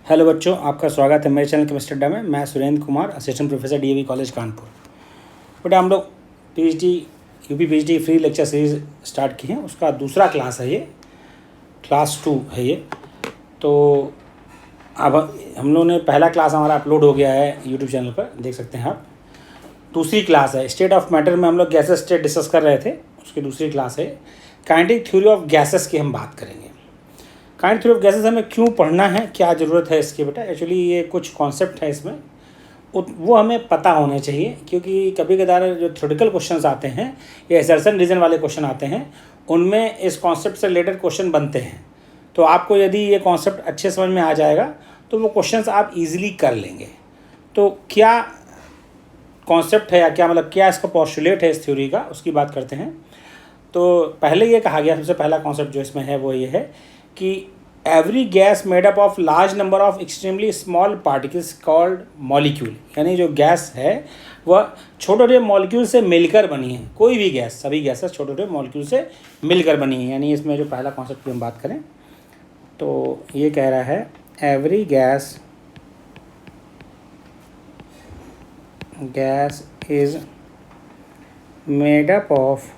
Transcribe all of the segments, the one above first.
Hello बच्चों, आपका स्वागत है मेरे चैनल केमिस्ट्री अड्डा में। मैं Surendra Kumar, assistant professor DAV college Kanpur. बेटा हम लोग PhD UP PhD free lecture series start किए हैं, उसका दूसरा क्लास है ये, क्लास 2 है ये। तो अब हम लोगों ने पहला क्लास हमारा अपलोड हो गया है यूट्यूब चैनल पर, देख सकते हैं आप। दूसरी क्लास है स्टेट ऑफ मैटर में, हम लोग गैसेस स्टेट डिस्कस कर रहे थे, उसकी दूसरी क्लास है काइनेटिक थ्योरी ऑफ गैसेस की हम बात करेंगे। काइनेटिक थ्योरी ऑफ गैसेस हमें क्यों पढ़ना है, क्या ज़रूरत है इसकी बेटा। एक्चुअली ये कुछ कॉन्सेप्ट है इसमें, वो हमें पता होने चाहिए, क्योंकि कभी कभार जो थ्योरेटिकल क्वेश्चंस आते हैं या असर्शन रीजन वाले क्वेश्चन आते हैं, उनमें इस कॉन्सेप्ट से रिलेटेड क्वेश्चन बनते हैं। तो आपको यदि ये कॉन्सेप्ट अच्छे समझ में आ जाएगा तो वो क्वेश्चंस आप इजीली कर लेंगे। तो क्या कॉन्सेप्ट है या क्या मतलब क्या इसका पोस्टुलेट है इस थ्योरी का, उसकी बात करते हैं। तो पहले ये कहा गया, सबसे पहला कॉन्सेप्ट जो इसमें है वो ये है कि every gas made up of large number of extremely small particles called molecule, यानी जो गैस है वह छोटे छोटे मॉलिक्यूल से मिलकर बनी है। कोई भी गैस, सभी गैसेस छोटे छोटे मॉलिक्यूल से मिलकर बनी है। यानी इसमें जो पहला कॉन्सेप्ट की हम बात करें तो ये कह रहा है every gas is made up of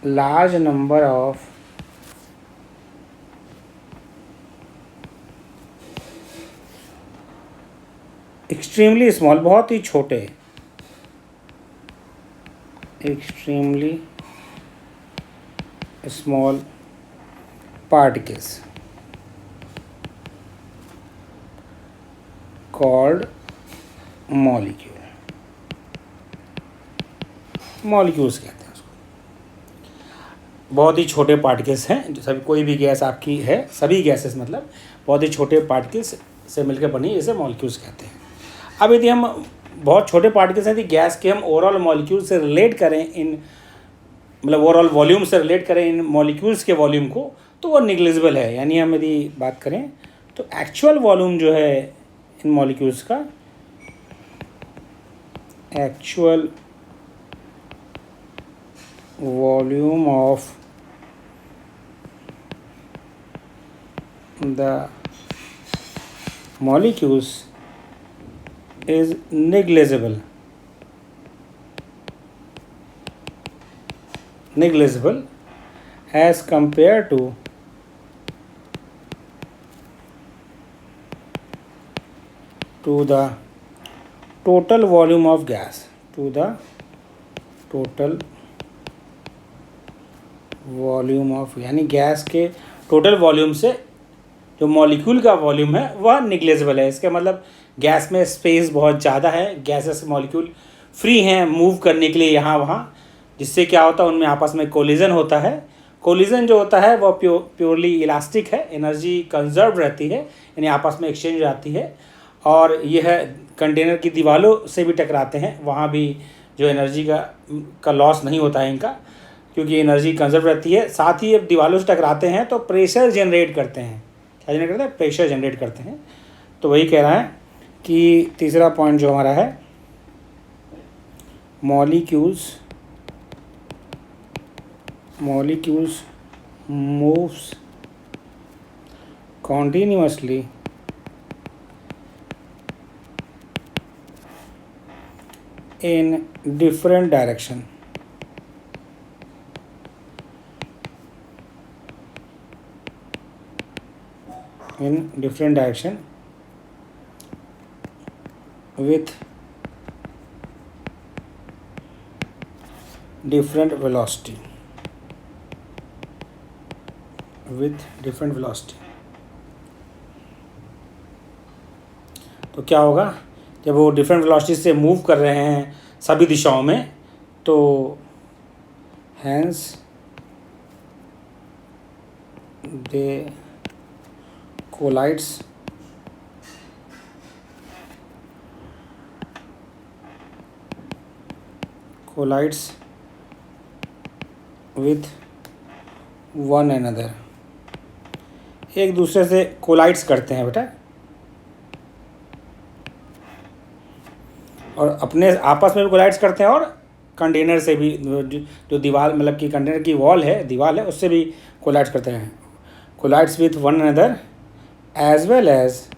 large number of extremely small, बहुत ही छोटे, extremely small particles called molecules कहते हैं। बहुत ही छोटे पार्टिकल्स हैं जो सभी, कोई भी गैस आपकी है, सभी गैसेस मतलब बहुत ही छोटे पार्टिकल्स से मिलकर बनी, इसे मॉलिक्यूल्स कहते हैं। अब यदि हम बहुत छोटे पार्टिकल्स हैं, यदि गैस के हम ओवरऑल मॉलिक्यूल से रिलेट करें, इन मतलब ओवरऑल वॉल्यूम से रिलेट करें इन मॉलिक्यूल्स के वॉल्यूम को, तो वो निग्लिजिबल है। यानी हम यदि बात करें तो एक्चुअल वॉल्यूम जो है इन मॉलिक्यूल्स का, actual volume of the molecules is negligible as compared to the total volume of gas, to the total volume of, यानी गैस के टोटल वॉल्यूम से जो मॉलिक्यूल का वॉल्यूम है वह निग्लिजिबल है। इसका मतलब गैस में स्पेस बहुत ज़्यादा है, गैसेस मॉलिक्यूल फ्री हैं मूव करने के लिए यहाँ वहाँ, जिससे क्या होता है उनमें आपस में कोलिजन होता है। कोलिजन जो होता है वह प्योरली इलास्टिक है, एनर्जी कंजर्व रहती है, यानी आपस में एक्सचेंज हो जाती है। और यह कंटेनर की दीवारों से भी टकराते हैं, वहाँ भी जो एनर्जी का लॉस नहीं होता है इनका, क्योंकि एनर्जी कंजर्व रहती है। साथ ही अब दीवारों से टकराते हैं तो प्रेशर जनरेट करते हैं। क्या जनरेट करते हैं? प्रेशर जनरेट करते हैं। तो वही कह रहा है कि तीसरा पॉइंट जो हमारा है, molecules moves continuously in different direction, with different velocity, तो क्या होगा जब वो डिफरेंट वेलोसिटी से मूव कर रहे हैं सभी दिशाओं में, तो hence they collides with one another, एक दूसरे से कोलाइड्स करते हैं बेटा, और अपने आपस में भी कोलाइड्स करते हैं और कंटेनर से भी, जो दीवार मतलब कि कंटेनर की वॉल है, दीवार है, उससे भी कोलाइड्स करते हैं। collides with one another as well as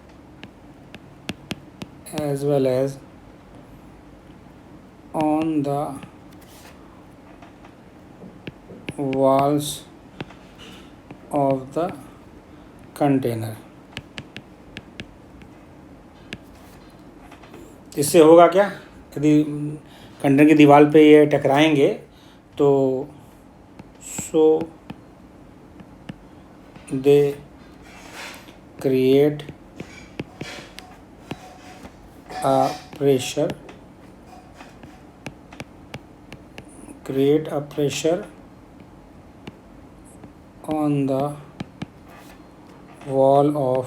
on the walls of the container। इससे होगा क्या, यदि कंटेनर की दीवार पे ये टकराएंगे तो so they create a pressure on the wall of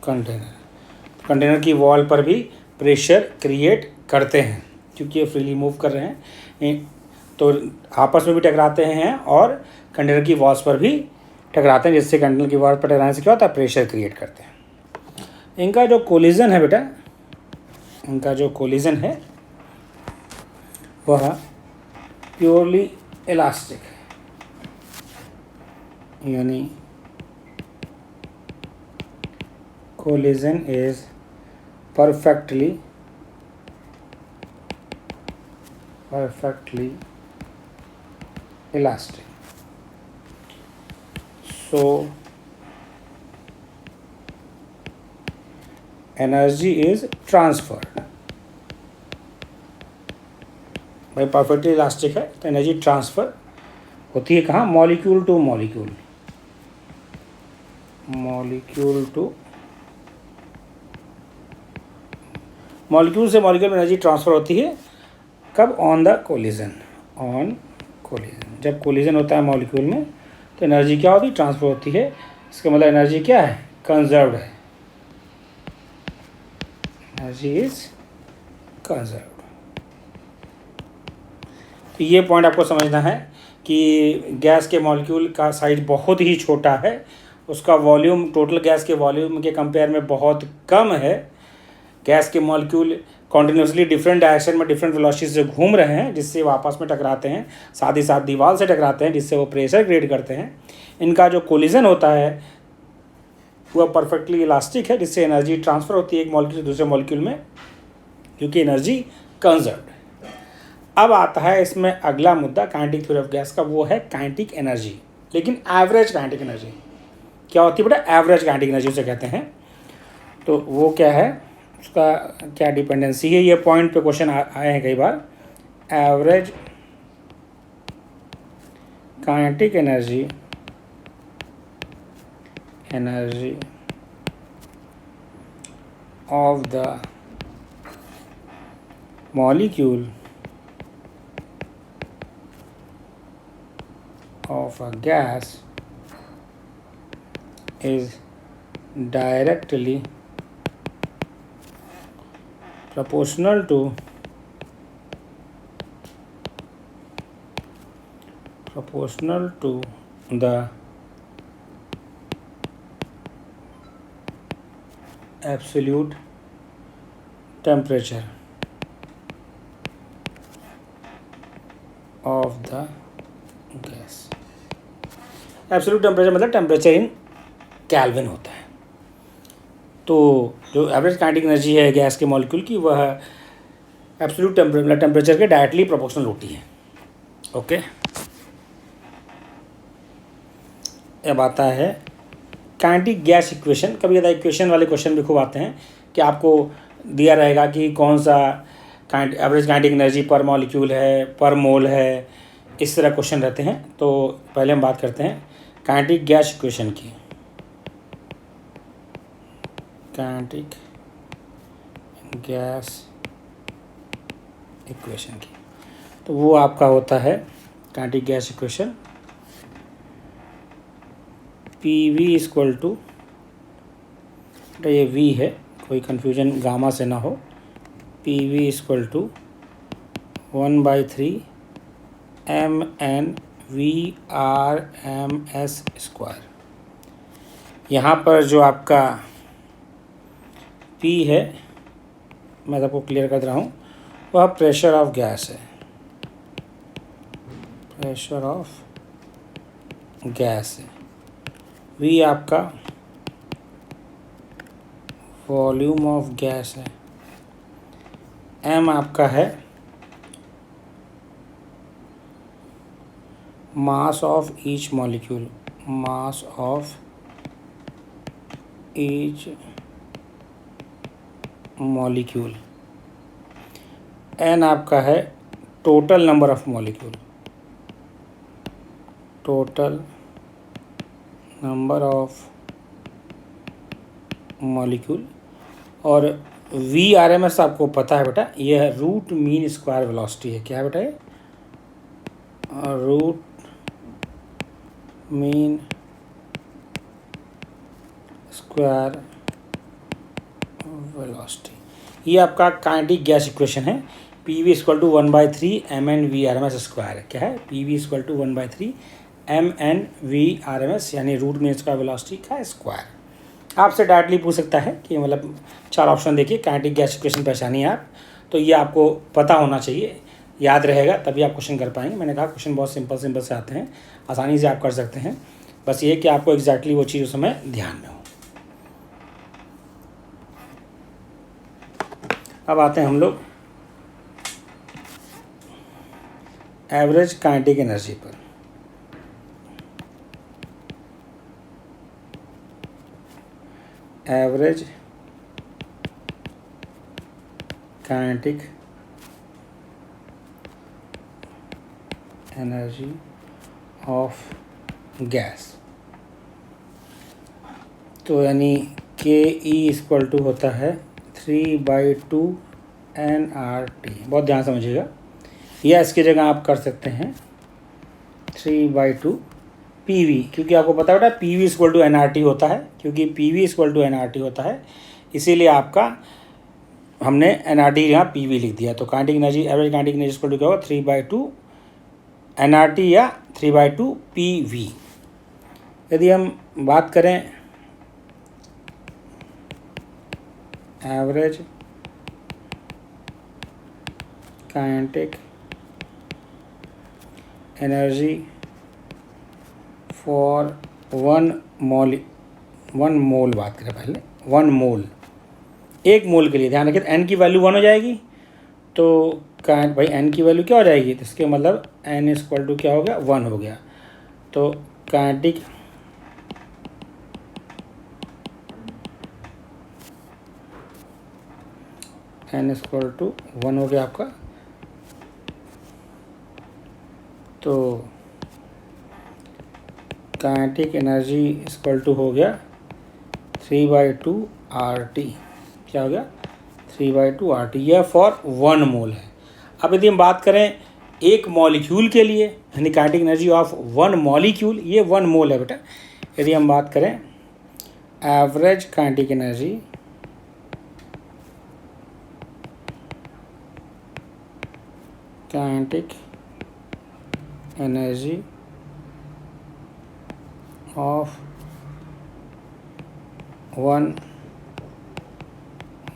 container की वॉल पर भी प्रेशर क्रिएट करते हैं, क्योंकि ये फ्रीली मूव कर रहे हैं तो आपस में भी टकराते हैं और कंटेनर की वॉल्स पर भी टकराते हैं, जिससे कंटेनर की वॉल पर टकराने से क्या होता है, प्रेशर क्रिएट करते हैं। इनका जो कोलिजन है बेटा, इनका जो कोलिजन है वह प्योरली इलास्टिक है, यानी collision is perfectly elastic, so energy is transferred। भाई परफेक्टली इलास्टिक है तो एनर्जी ट्रांसफ़र होती है कहाँ, मॉलिक्यूल टू मॉलिक्यूल से मॉलिक्यूल में एनर्जी ट्रांसफ़र होती है कब, ऑन कोलिजन। जब कोलिजन होता है मॉलिक्यूल में तो एनर्जी क्या होती है, ट्रांसफ़र होती है। इसका मतलब एनर्जी क्या है, कंजर्व्ड है, एनर्जी इज कंजर्व्ड। तो ये पॉइंट आपको समझना है कि गैस के मॉलिक्यूल का साइज बहुत ही छोटा है, उसका वॉल्यूम टोटल गैस के वॉल्यूम के कंपेयर में बहुत कम है। गैस के मॉलिक्यूल कॉन्टिन्यूसली डिफरेंट डायरेक्शन में डिफरेंट वेलोसिटी से घूम रहे हैं, जिससे वो आपस में टकराते हैं, साथ ही साथ दीवार से टकराते हैं, जिससे वो प्रेशर क्रिएट करते हैं। इनका जो कोलिजन होता है वह परफेक्टली इलास्टिक है, जिससे एनर्जी ट्रांसफ़र होती है एक मॉलिक्यूल से दूसरे मॉलिक्यूल में, क्योंकि एनर्जी कंजर्व्ड है। अब आता है इसमें अगला मुद्दा काइनेटिक थ्योरी ऑफ गैस का, वो है काइनेटिक एनर्जी। लेकिन एवरेज काइनेटिक एनर्जी क्या होती है बेटा, एवरेज काइनेटिक एनर्जी उसे कहते हैं। तो वो क्या है, उसका क्या डिपेंडेंसी है, ये पॉइंट पे क्वेश्चन आए हैं कई बार। Average kinetic energy of the molecule of a gas is directly proportional to the absolute temperature of the gas। Absolute temperature मतलब टेम्परेचर इन केल्विन होता है। तो जो एवरेज काइनेटिक एनर्जी है गैस के मॉलिक्यूल की, वह एब्सोल्यूट टेम्परेचर के डायरेक्टली प्रोपोर्शनल होती है। ओके, अब आता है काइनेटिक गैस इक्वेशन। कभी ज़्यादा इक्वेशन वाले क्वेश्चन भी खूब आते हैं कि आपको दिया रहेगा कि कौन सा एवरेज काइनेटिक एनर्जी पर मॉलिक्यूल है, पर मोल है, इस तरह क्वेश्चन रहते हैं। तो पहले हम बात करते हैं काइनेटिक गैस इक्वेशन की। काइनेटिक गैस इक्वेशन की, तो वो आपका होता है kinetic gas equation P V equal to, ये वी है, कोई कन्फ्यूजन गामा से ना हो, P V equal to 1/3 mn VRMS square. यहाँ पर जो आपका P है, मैं आपको क्लियर कर रहा हूँ, वह प्रेशर ऑफ गैस है, प्रेशर ऑफ गैस है, वी आपका वॉल्यूम ऑफ गैस है, एम आपका है mass of each molecule, mass of each molecule, N आपका है total number of molecule, total number of molecule, और वी आर एम एस आपको पता है बेटा, ये है रूट मीन स्क्वायर वेलोसिटी है। क्या है बेटा ये? Root mean square velocity. ये आपका काइनेटिक गैस इक्वेशन है। P V equal to 1/3 M N V R M S square. क्या है? P V equal to 1/3 M N V R M S, यानी रूट मीन स्क्वायर वेलोसिटी का स्क्वायर। आपसे directly पूछ सकता है कि मतलब 4 ऑप्शन देखिए, काइनेटिक गैस इक्वेशन पहचानिए आप, तो ये आपको पता होना चाहिए, याद रहेगा, तभी आप क्वेश्चन कर पाएंगे। मैंने कहा क्वेश्चन बहुत सिंपल से आते हैं, आसानी से आप कर सकते हैं, बस ये कि आपको एग्जैक्टली वो चीज़ उस समय ध्यान में हो। अब आते हैं हम लोग एवरेज काइनेटिक एनर्जी पर। Average kinetic energy of gas, तो यानी के ई इक्वल टू होता है 3/2 nRT। बहुत ध्यान समझिएगा, या इसकी जगह आप कर सकते हैं 3/2 PV, क्योंकि आपको पता है बेटा PV इक्वल टू nRT होता है, क्योंकि PV इक्वल टू nRT होता है, इसीलिए आपका हमने nRT यहाँ PV लिख दिया। तो kinetic energy, average kinetic energy equal to क्या होगा? 3/2 nRT या 3/2 PV। यदि हम बात करें एवरेज काइनेटिक एनर्जी फॉर 1 मोल बात करें पहले, 1 मोल, 1 मोल के लिए ध्यान रखिए, एन की वैल्यू 1 हो जाएगी, तो भाई एन की वैल्यू क्या हो जाएगी? तो इसके मतलब एन इक्वल टू क्या हो गया? 1 हो गया। तो काइनेटिक एन इक्वल टू 1 हो गया आपका, तो काइनेटिक एनर्जी इक्वल टू हो गया 3/2 RT। क्या हो गया? 3/2 RT। यह फॉर 1 मोल है। अब यदि हम बात करें एक मॉलिक्यूल के लिए, यानी काइनेटिक एनर्जी ऑफ 1 मॉलिक्यूल, ये 1 मोल है बेटा। यदि हम बात करें average kinetic energy of 1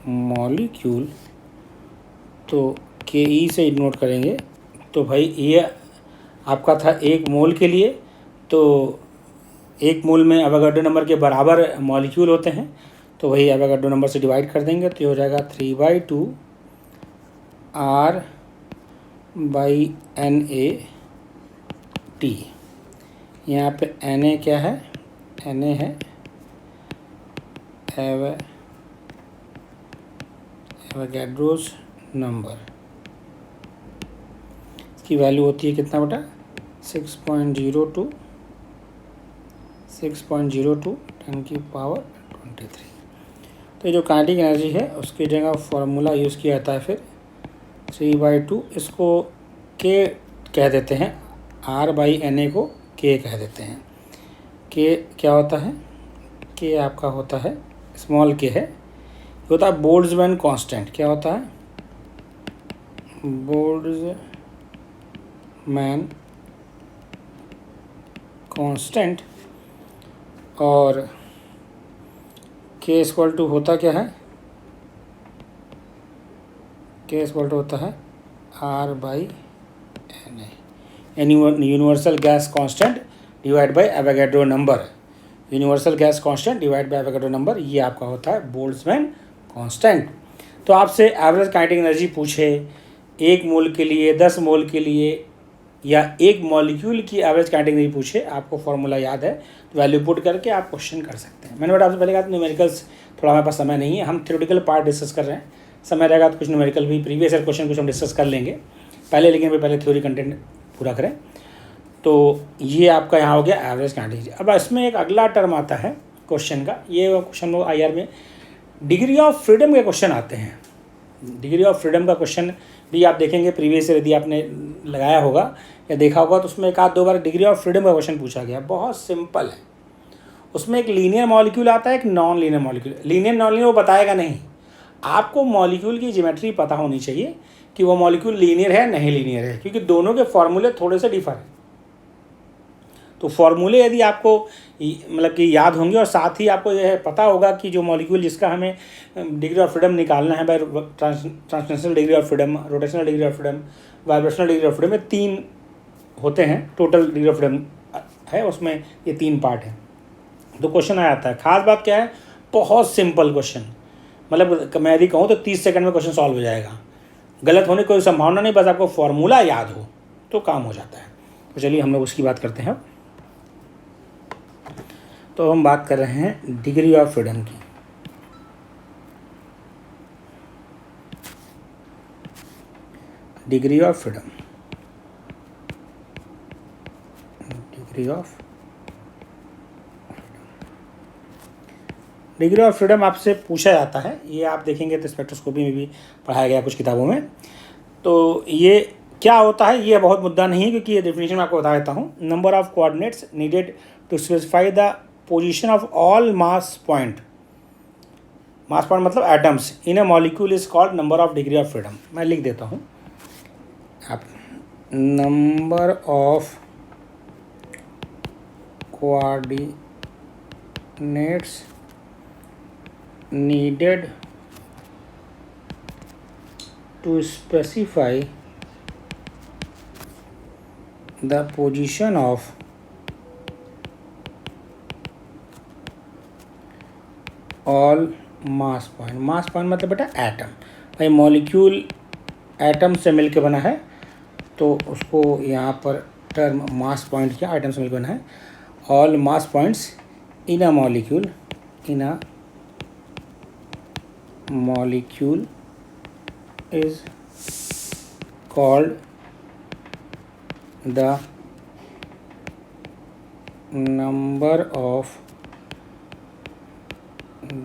molecule, तो के ई से नोट करेंगे, तो भाई ये आपका था 1 मोल के लिए, तो 1 मोल में एवोगाड्रो नंबर के बराबर मॉलिक्यूल होते हैं, तो वही एवोगाड्रो नंबर से डिवाइड कर देंगे, तो ये हो जाएगा 3/2 R/NA-T। यहाँ पे Na क्या है? Na है एवोगाड्रोस नंबर, इसकी वैल्यू होती है कितना बेटा? 6.02 10⁻23। तो ये जो काइनेटिक एनर्जी है उसकी जगह फॉर्मूला यूज़ किया जाता है फिर 3/2, इसको के कह देते हैं, R/Na को के कह देते हैं। के क्या होता है? के आपका होता है स्मॉल के है, होता है बोल्ट्जमैन कांस्टेंट। क्या होता है? Boltzmann constant. और के इक्वल टू होता क्या है? के इक्वल टू होता है R/Na, यानी universal gas constant divide by Avogadro number, universal gas constant divide by Avogadro number, ये आपका होता है बोल्ट्जमैन कांस्टेंट। तो आपसे एवरेज काइनेटिक एनर्जी पूछे 1 मोल के लिए, 10 मोल के लिए, या एक मॉलिक्यूल की एवरेज काइनेटिक एनर्जी पूछे, आपको फॉर्मूला याद है तो वैल्यू पुट करके आप क्वेश्चन कर सकते हैं। मैंने बता आपसे पहले कहा न्यूमेरिकल्स थोड़ा हमारे पास समय नहीं है, हम थ्योरेटिकल पार्ट डिस्कस कर रहे हैं, समय रहेगा तो कुछ न्यूमेरिकल भी प्रीवियस ईयर क्वेश्चन कुछ हम डिस्कस कर लेंगे पहले, लेकिन पहले थ्योरी कंटेंट पूरा करें। तो ये आपका यहाँ हो गया एवरेज काइनेटिक एनर्जी। अब इसमें एक अगला टर्म आता है क्वेश्चन का, ये क्वेश्चन लोग IR में डिग्री ऑफ फ्रीडम के क्वेश्चन आते हैं। डिग्री ऑफ फ्रीडम का क्वेश्चन भी आप देखेंगे प्रीवियस ईयर यदि आपने लगाया होगा या देखा होगा तो उसमें 1 आध 2 बार डिग्री ऑफ फ्रीडम का क्वेश्चन पूछा गया। बहुत सिंपल है, उसमें एक लीनियर मॉलिक्यूल आता है, एक non linear molecule. Linear non linear वो बताएगा नहीं, आपको मॉलिक्यूल की ज्योमेट्री पता होनी चाहिए कि वो मॉलिक्यूल लीनियर है नहीं लीनियर है, क्योंकि दोनों के फॉर्मूले थोड़े से डिफर हैं। तो फॉर्मूले यदि आपको मतलब कि याद होंगे और साथ ही आपको यह पता होगा कि जो मॉलिक्यूल जिसका हमें डिग्री ऑफ फ्रीडम निकालना है, by translational degree of freedom, rotational degree of freedom, vibrational degree of freedom, में 3 होते हैं टोटल डिग्री ऑफ फ्रीडम है, उसमें ये 3 पार्ट हैं। तो क्वेश्चन आ जाता है, खास बात क्या है, बहुत सिंपल क्वेश्चन, मतलब मैं यदि कहूँ तो 30 सेकंड में क्वेश्चन सॉल्व हो जाएगा, गलत होने की कोई संभावना नहीं, बस आपको फॉर्मूला याद हो तो काम हो जाता है। तो चलिए हम लोग उसकी बात करते हैं। तो हम बात कर रहे हैं डिग्री ऑफ फ्रीडम की। Degree of freedom, degree of degree of freedom आपसे पूछा जाता है, ये आप देखेंगे तो स्पेक्ट्रोस्कोपी में भी पढ़ाया गया कुछ किताबों में। तो ये क्या होता है, ये बहुत मुद्दा नहीं है, क्योंकि ये डेफिनेशन मैं आपको बता देता हूँ। Number of coordinates needed to specify the position of all mass point, mass point मतलब atoms in a molecule is called number of degree of freedom. मैं लिख देता हूँ, आप number of coordinates needed to specify the position of all mass point। Mass point मतलब बेटा atom, भाई molecule atom से मिलके बना है तो उसको यहाँ पर टर्म मास पॉइंट क्या, एटम से मिलकर बना है। All mass points in a molecule, in a molecule is called the number of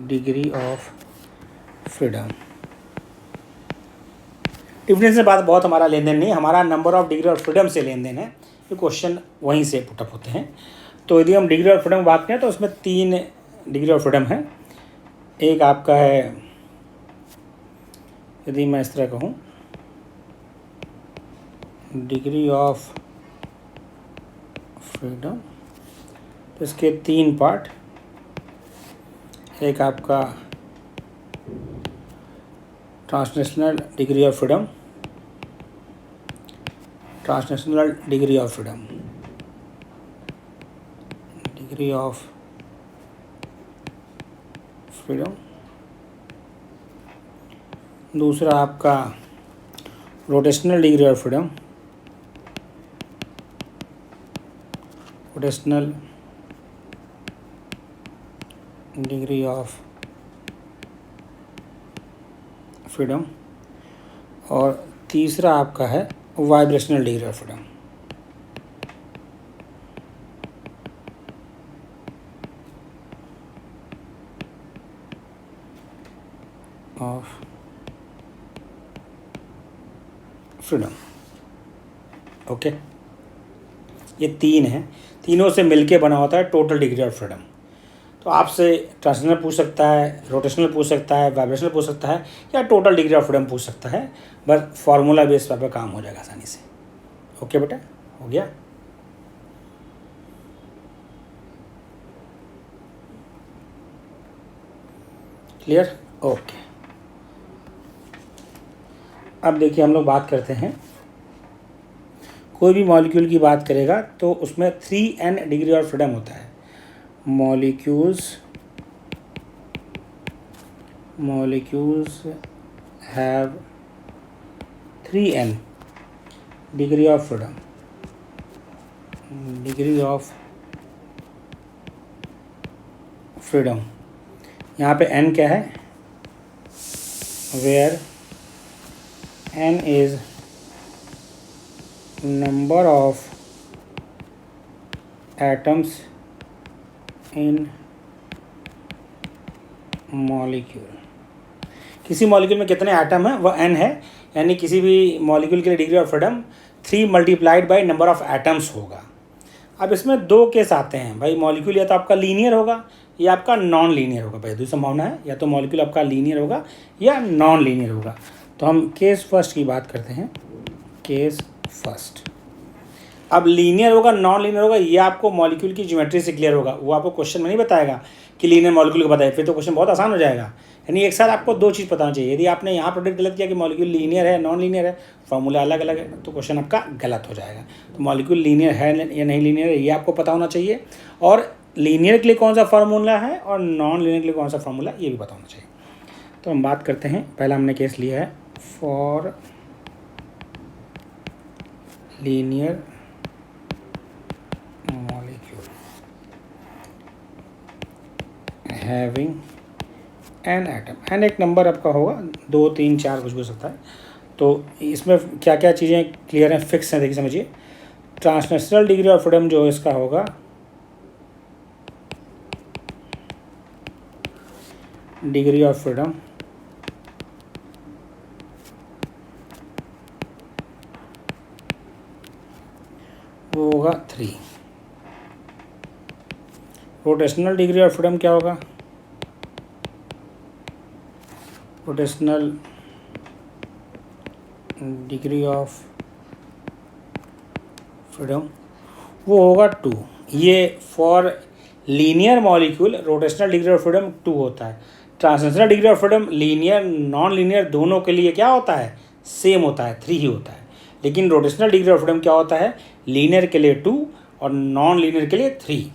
degree of freedom। Difference से बात बहुत हमारा लेन देन नहीं, हमारा number of degree of freedom से लेन देन है, ये क्वेश्चन वहीं से पुटअप होते हैं। तो यदि हम डिग्री ऑफ फ्रीडम बात करें तो उसमें 3 डिग्री ऑफ फ्रीडम है। एक आपका है, यदि मैं इस तरह कहूँ, डिग्री ऑफ फ्रीडम, तो इसके 3 पार्ट, एक आपका translational degree of freedom, translational degree of freedom, degree of freedom, दूसरा आपका rotational degree of freedom, rotational degree of freedom, और तीसरा आपका है vibrational degree of freedom. Of freedom, okay, ये 3 हैं, तीनों से मिलके बना होता है टोटल डिग्री ऑफ फ्रीडम। तो आपसे ट्रांसलेशनल पूछ सकता है, रोटेशनल पूछ सकता है, वाइब्रेशनल पूछ सकता है, या टोटल डिग्री ऑफ फ्रीडम पूछ सकता है, बस फार्मूला बेस पर काम हो जाएगा आसानी से। ओके बेटा, हो गया। Clear, okay. अब देखिए हम लोग बात करते हैं कोई भी मॉलिक्यूल की बात करेगा तो उसमें 3n डिग्री ऑफ फ्रीडम होता है। Molecules have 3n degree of freedom. यहाँ पे n क्या है, where n is number of atoms in molecule. किसी मॉलिक्यूल में कितने एटम हैं वह n है, यानी किसी भी मॉलिक्यूल के लिए degree of freedom 3 multiplied by number of atoms होगा। अब इसमें 2 केस आते हैं भाई, मॉलिक्यूल या तो आपका लीनियर होगा या आपका नॉन लीनियर होगा। भाई 2 संभावना है, या तो मॉलिक्यूल आपका लीनियर होगा या नॉन लीनियर होगा। तो हम केस फर्स्ट की बात करते हैं। केस फर्स्ट, अब लीनियर होगा नॉन लीनियर होगा ये आपको मॉलिक्यूल की ज्योमेट्री से क्लियर होगा, वो आपको क्वेश्चन में नहीं बताएगा कि लीनियर मॉलिक्यूल को बताए, फिर तो क्वेश्चन बहुत आसान हो जाएगा। यानी एक साथ आपको 2 चीज़ पता होनी चाहिए। यदि आपने यहाँ प्रोडक्ट गलत किया कि मॉलिक्यूल लीनियर है नॉन लीनियर है, फार्मूला अलग अलग है, तो क्वेश्चन आपका गलत हो जाएगा। तो मॉलिक्यूल लीनियर है या नहीं लीनियर है ये आपको पता होना चाहिए, और लीनियर के लिए कौन सा फार्मूला है और नॉन लीनियर के लिए कौन सा फार्मूला ये भी पता होना चाहिए। तो हम बात करते हैं, पहला हमने केस लिया है for linear molecule having N atom. N एक नंबर आपका होगा, 2 3 4 कुछ भी हो सकता है। तो इसमें क्या क्या चीज़ें क्लियर हैं, फिक्स हैं, देखिए समझिए। ट्रांसनेशनल डिग्री ऑफ फ्रीडम जो इसका होगा डिग्री ऑफ फ्रीडम वो होगा 3। रोटेशनल डिग्री ऑफ फ्रीडम क्या होगा, रोटेशनल डिग्री ऑफ फ्रीडम वो होगा 2। ये for linear molecule rotational degree of freedom 2 होता है। Translational degree of freedom linear non linear दोनों के लिए क्या होता है, सेम होता है, 3 ही होता है। लेकिन रोटेशनल डिग्री ऑफ फ्रीडम क्या होता है, लीनियर के लिए 2 और नॉन लीनियर के लिए 3।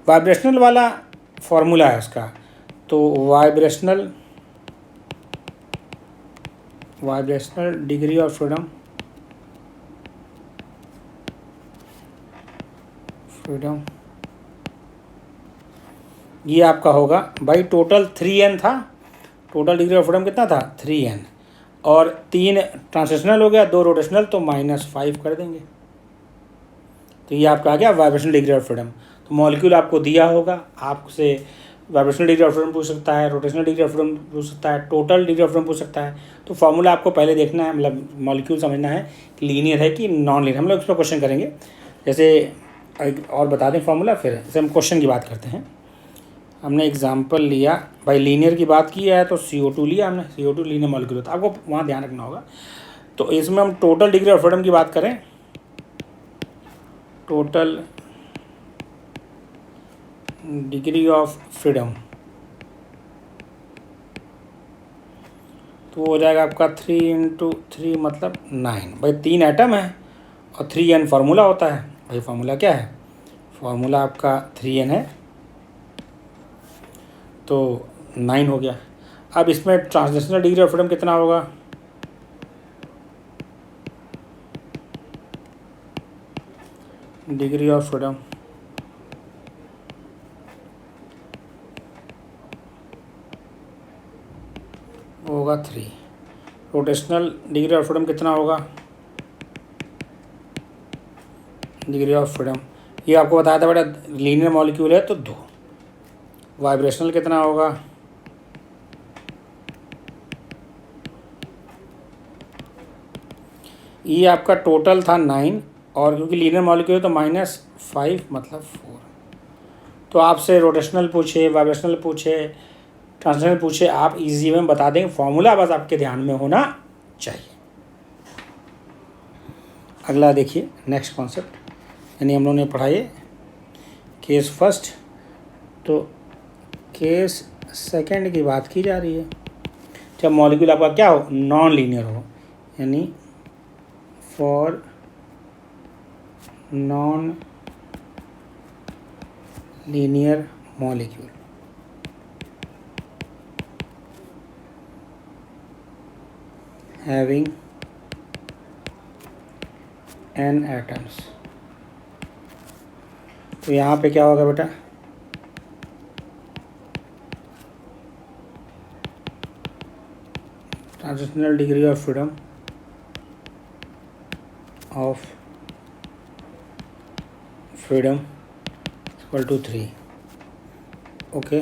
वाइब्रेशनल वाला फॉर्मूला है उसका, तो वाइब्रेशनल डिग्री ऑफ फ्रीडम ये आपका होगा भाई, टोटल 3n था, टोटल डिग्री ऑफ फ्रीडम कितना था 3n, और 3 ट्रांसलेशनल हो गया, 2 रोटेशनल, तो -5 कर देंगे। तो ये आपका आ गया वाइब्रेशनल डिग्री ऑफ फ्रीडम। तो मॉलिक्यूल आपको दिया होगा, आपसे वाइब्रेशनल डिग्री ऑफ फ्रीडम पूछ सकता है, रोटेशनल डिग्री ऑफ फ्रीडम पूछ सकता है, टोटल डिग्री ऑफ फ्रीडम पूछ सकता है। तो फार्मूला आपको पहले देखना है, मतलब मॉलिक्यूल समझना है कि लीनियर है कि नॉन लीनियर। हम लोग इस पर क्वेश्चन करेंगे, जैसे और बता दें फार्मूला, फिर जैसे हम क्वेश्चन की बात करते हैं। हमने एग्जाम्पल लिया भाई, लीनियर की बात की है तो CO2 लिया हमने, CO2 लीनियर मॉलिक्यूल होता है, आपको वहाँ ध्यान रखना होगा। तो इसमें हम टोटल डिग्री ऑफ फ्रीडम की बात करें, टोटल डिग्री ऑफ फ्रीडम तो हो जाएगा आपका 3 × 3 मतलब 9। भाई 3 एटम है और 3n फार्मूला होता है। भाई फार्मूला क्या है, फार्मूला आपका 3n है, तो 9 हो गया। अब इसमें ट्रांसलेशनल डिग्री ऑफ फ्रीडम कितना होगा, डिग्री ऑफ फ्रीडम होगा 3। रोटेशनल डिग्री ऑफ फ्रीडम कितना होगा, डिग्री ऑफ फ्रीडम ये आपको बताया था बेटा, लीनियर मॉलिक्यूल है तो 2। वाइब्रेशनल कितना होगा, ये आपका टोटल था 9, और क्योंकि लीनियर मॉलिक्यूल है तो -5 मतलब 4। तो आपसे रोटेशनल पूछे, वाइब्रेशनल पूछे, ट्रांसलेशनल पूछे, आप इजी में बता देंगे, फॉर्मूला बस आपके ध्यान में होना चाहिए। अगला देखिए नेक्स्ट कॉन्सेप्ट, यानी हम लोगों ने पढ़ाए केस फर्स्ट, तो केस सेकंड की बात की जा रही है। जब मॉलिक्यूल आपका क्या हो, नॉन लीनियर हो, यानी for non linear molecule having n atoms। तो यहाँ पे क्या होगा बेटा, transitional degree of freedom equal to 3। Okay,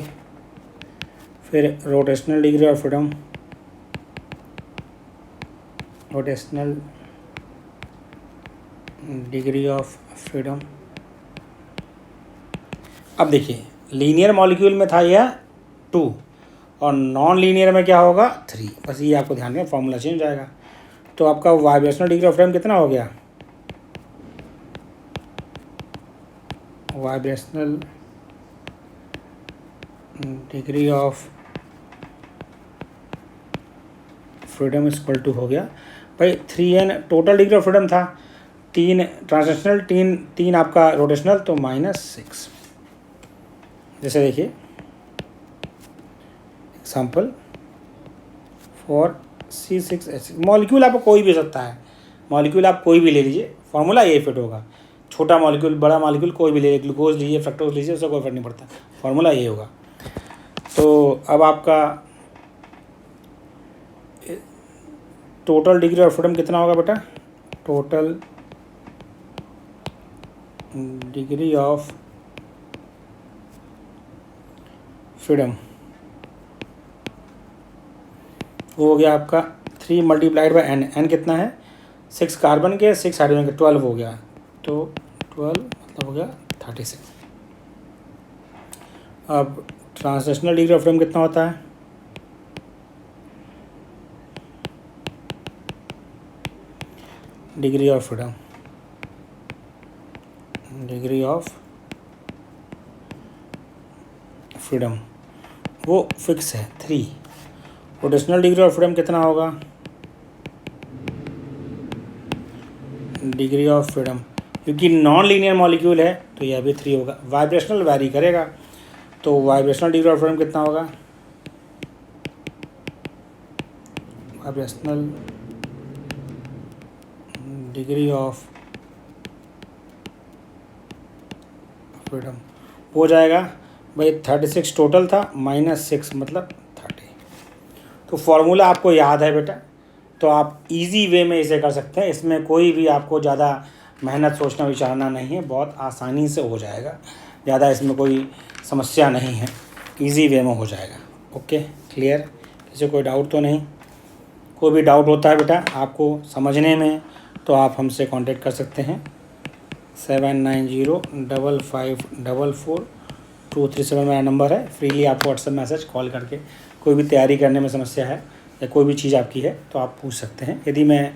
फिर रोटेशनल डिग्री ऑफ फ्रीडम, अब देखिए लीनियर मॉलिक्यूल में था यह 2 और नॉन लीनियर में क्या होगा 3। बस ये आपको ध्यान रखना, फॉर्मूला चेंज हो जाएगा। तो आपका वाइब्रेशनल डिग्री ऑफ फ्रीडम कितना हो गया, vibrational degree of freedom equal to हो गया भाई 3n। Total degree of freedom था 3 ट्रांजिशनल, 3 आपका रोटेशनल, तो -6। जैसे देखिए एग्जाम्पल फॉर C6H। मॉलिक्यूल आपको कोई भी हो सकता है, मॉलिक्यूल आप कोई भी ले लीजिए, फार्मूला ये फिट होगा। छोटा मॉलिक्यूल, बड़ा मॉलिक्यूल कोई भी ले, ग्लूकोज लीजिए, फ्रक्टोज लीजिए, उससे कोई फर्क नहीं पड़ता, फार्मूला ये होगा। तो अब आपका टोटल डिग्री ऑफ फ्रीडम कितना होगा बेटा, टोटल डिग्री ऑफ फ्रीडम वो हो गया आपका 3 मल्टीप्लाइड बाई n कितना है 6 कार्बन के 6 हाइड्रोजन के 12 हो गया, तो 12 मतलब हो गया 36। अब ट्रांसलेशनल डिग्री ऑफ फ्रीडम कितना होता है, डिग्री ऑफ फ्रीडम वो फिक्स है 3। रोटेशनल डिग्री ऑफ फ्रीडम कितना होगा, डिग्री ऑफ फ्रीडम, क्योंकि नॉन लीनियर मॉलिक्यूल है तो यह भी 3 होगा। वाइब्रेशनल वैरी करेगा, तो वाइब्रेशनल डिग्री ऑफ फ्रीडम कितना होगा, वाइब्रेशनल डिग्री ऑफ फ्रीडम हो जाएगा भाई 36 टोटल था -6 मतलब 30। तो फॉर्मूला आपको याद है बेटा, तो आप इजी वे में इसे कर सकते हैं। इसमें कोई भी आपको ज़्यादा मेहनत सोचना विचारना नहीं है, बहुत आसानी से हो जाएगा, ज़्यादा इसमें कोई समस्या नहीं है, इजी वे में हो जाएगा। ओके, क्लियर, किसी कोई डाउट तो नहीं? कोई भी डाउट होता है बेटा आपको समझने में तो आप हमसे कांटेक्ट कर सकते हैं 7905544237 मेरा नंबर है। फ्रीली आप व्हाट्सएप मैसेज कॉल करके कोई भी तैयारी करने में समस्या है या कोई भी चीज़ आपकी है तो आप पूछ सकते हैं। यदि मैं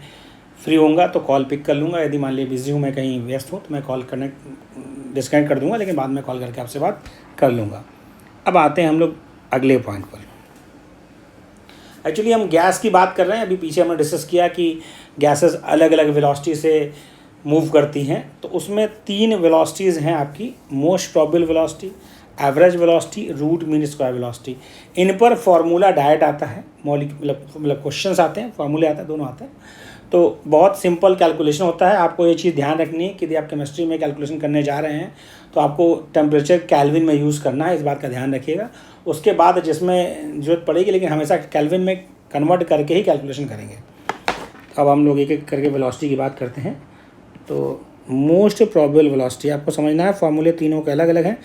फ्री होऊंगा तो कॉल पिक कर लूँगा, यदि मान लीजिए बिज़ी हूँ, मैं कहीं व्यस्त हूँ तो मैं कॉल डिस्कनेक्ट कर दूँगा, लेकिन बाद में कॉल करके आपसे बात कर लूँगा। अब आते हैं हम लोग अगले पॉइंट पर। एक्चुअली हम गैस की बात कर रहे हैं। अभी पीछे हमने डिस्कस किया कि गैसेस अलग अलग वेलोसिटी से मूव करती हैं, तो उसमें 3 वेलोसिटीज़ हैं आपकी, most probable velocity, average velocity, root mean square velocity. इन पर फार्मूला डायरेक्ट आता है, मतलब क्वेश्चंस आते हैं, फार्मूले आते हैं, दोनों आते हैं। तो बहुत सिंपल कैलकुलेशन होता है। आपको ये चीज़ ध्यान रखनी है कि यदि आप केमिस्ट्री में कैलकुलेशन करने जा रहे हैं तो आपको टेम्परेचर केल्विन में यूज़ करना है, इस बात का ध्यान रखिएगा। उसके बाद जिसमें ज़रूरत पड़ेगी, लेकिन हमेशा केल्विन में कन्वर्ट करके ही कैलकुलेशन करेंगे। अब हम लोग एक एक करके वेलोसिटी की बात करते हैं। तो मोस्ट प्रोबेबल वेलोसिटी आपको समझना है, फार्मूले तीनों के अलग अलग हैं।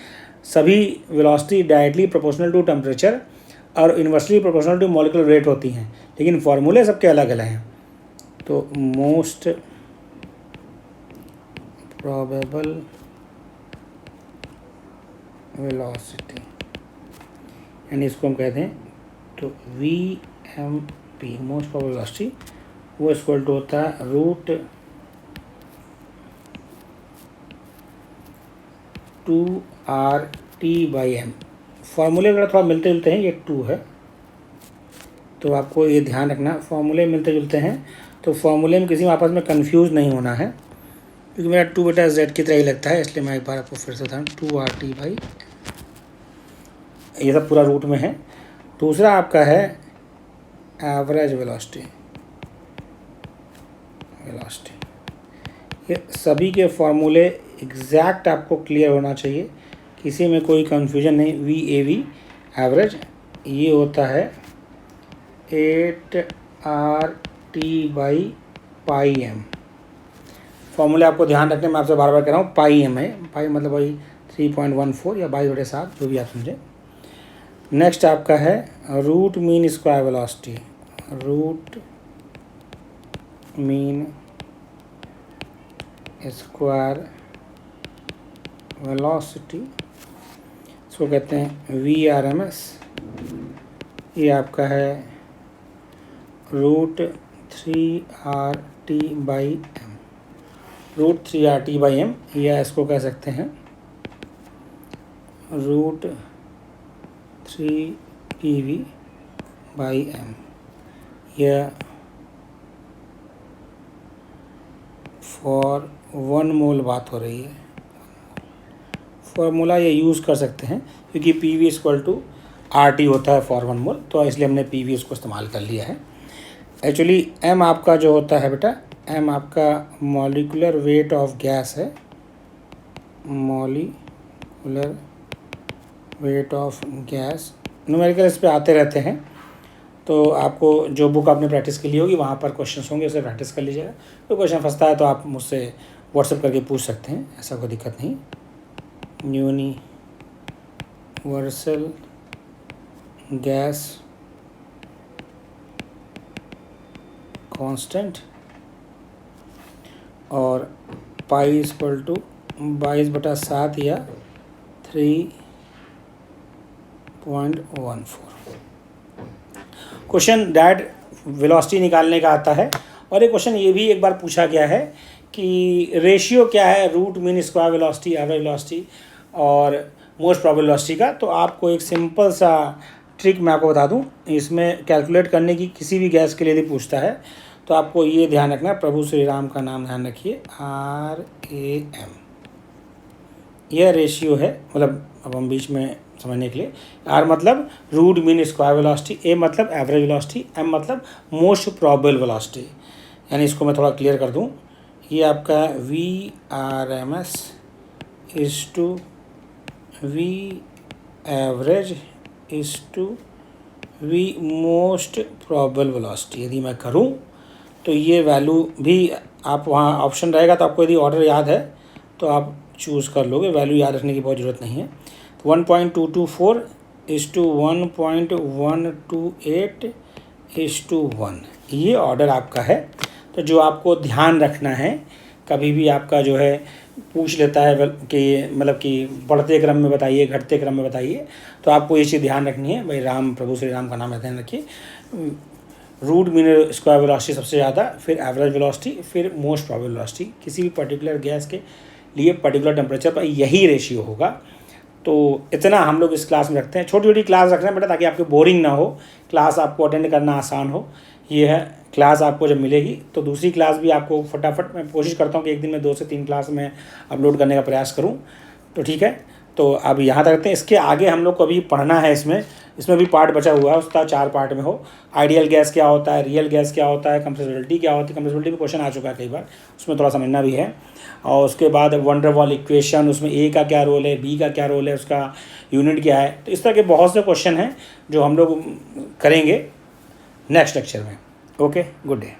सभी velocity directly proportional to temperature और inversely proportional to molecular rate होती हैं, लेकिन फार्मूले सबके अलग अलग हैं। तो मोस्ट प्रोबेबल वेलोसिटी यानी इसको हम कहते हैं तो VMP, मोस्ट प्रोबेबल वेलोसिटी, वो इक्वल टू होता है √2RT/m। फार्मूले अगर थोड़ा मिलते जुलते हैं, ये 2 है तो आपको ये ध्यान रखना, फार्मूले मिलते जुलते हैं तो फार्मूले में किसी में आपस में कंफ्यूज नहीं होना है, क्योंकि मेरा 2/z की तरह ही लगता है, इसलिए मैं एक बार आपको फिर से बताऊँ 2RT बाई, ये सब पूरा रूट में है। दूसरा आपका है एवरेज वेलोसिटी, ये सभी के फॉर्मूले एग्जैक्ट आपको क्लियर होना चाहिए, किसी में कोई कंफ्यूजन नहीं। VAV एवरेज ये होता है 8RT/πm। फॉर्मूले आपको ध्यान रखने, मैं आपसे बार बार कह रहा हूँ, πm है, पाई मतलब वही 3.14 या 22/7, जो भी आप समझें। नेक्स्ट आपका है root mean square velocity, root mean square velocity, इसको कहते हैं VRMS। ये आपका है √3RT/m, √3RT/m, या इसको कह सकते हैं √3PV/m। यह फॉर 1 मोल बात हो रही है, फॉर्मूला ये यूज़ कर सकते हैं क्योंकि PV = RT होता है फॉर 1 मोल, तो इसलिए हमने PV उसको इस्तेमाल कर लिया है। एक्चुअली M आपका जो होता है बेटा, M आपका मॉलिक्यूलर वेट ऑफ गैस है, molecular weight of gas. Numerical इस पे आते रहते हैं, तो आपको जो बुक आपने प्रैक्टिस के लिए होगी वहाँ पर क्वेश्चंस होंगे, उसे प्रैक्टिस कर लीजिएगा। कोई क्वेश्चन फंसता है तो आप मुझसे व्हाट्सएप करके पूछ सकते हैं, ऐसा कोई दिक्कत नहीं। यूनिवर्सल गैस कांस्टेंट और पाई = 22/7 या 3.14। क्वेश्चन डैट वेलोसिटी निकालने का आता है, और एक क्वेश्चन ये भी एक बार पूछा गया है कि रेशियो क्या है root mean square velocity, average velocity और मोस्ट प्रोबेबल वेलोसिटी का। तो आपको एक सिंपल सा ट्रिक मैं आपको बता दूं, इसमें कैलकुलेट करने की किसी भी गैस के लिए यदि पूछता है तो आपको ये ध्यान रखना, प्रभु श्री राम का नाम ध्यान रखिए, RAM। यह रेशियो है, मतलब अब हम बीच में समझने के लिए, R मतलब root mean square velocity, A मतलब एवरेज वेलोसिटी, M मतलब मोस्ट प्रोबेबल वेलोसिटी। यानी इसको मैं थोड़ा क्लियर कर दूं, ये आपका VRMS = V average = V most probable velocity. यदि मैं करूं तो ये वैल्यू भी आप वहाँ ऑप्शन रहेगा, तो आपको यदि ऑर्डर याद है तो आप चूज़ कर लोगे, वैल्यू याद रखने की बहुत ज़रूरत नहीं है। 1.224 = 1.128 ये ऑर्डर आपका है। तो जो आपको ध्यान रखना है, कभी भी आपका जो है पूछ लेता है कि मतलब कि बढ़ते क्रम में बताइए, घटते क्रम में बताइए, तो आपको ये चीज़ ध्यान रखनी है भाई, राम प्रभु श्री राम का नाम ध्यान रखिए। रूट मीन स्क्वायर वेलोसिटी सबसे ज़्यादा, फिर एवरेज वेलोसिटी, फिर मोस्ट प्रोबेबल वेलोसिटी। किसी भी पर्टिकुलर गैस के लिए पर्टिकुलर टेम्परेचर पर यही रेशियो होगा। तो इतना हम लोग इस क्लास में रखते हैं, छोटी छोटी क्लास रख रहे हैं बेटा, ताकि आपको बोरिंग ना हो, क्लास आपको अटेंड करना आसान हो। ये है क्लास आपको जब मिलेगी तो दूसरी क्लास भी आपको फटाफट, मैं कोशिश करता हूँ कि एक दिन में 2 से 3 क्लास में अपलोड करने का प्रयास करूँ, तो ठीक है। तो अब यहाँ तक रखते हैं, इसके आगे हम लोग को अभी पढ़ना है, इसमें भी पार्ट बचा हुआ है, उसका 4 पार्ट में हो। आइडियल गैस क्या होता है, रियल गैस क्या होता है, कंप्रेसिबिलिटी क्या होती है, कंप्रेसिबिलिटी भी क्वेश्चन आ चुका है कई बार, उसमें थोड़ा समझना भी है। और उसके बाद वंडर वॉल इक्वेशन, उसमें A का क्या रोल है, B का क्या रोल है, उसका यूनिट क्या है। तो इस तरह के बहुत से क्वेश्चन हैं जो हम लोग करेंगे नेक्स्ट लेक्चर में। Okay, good day.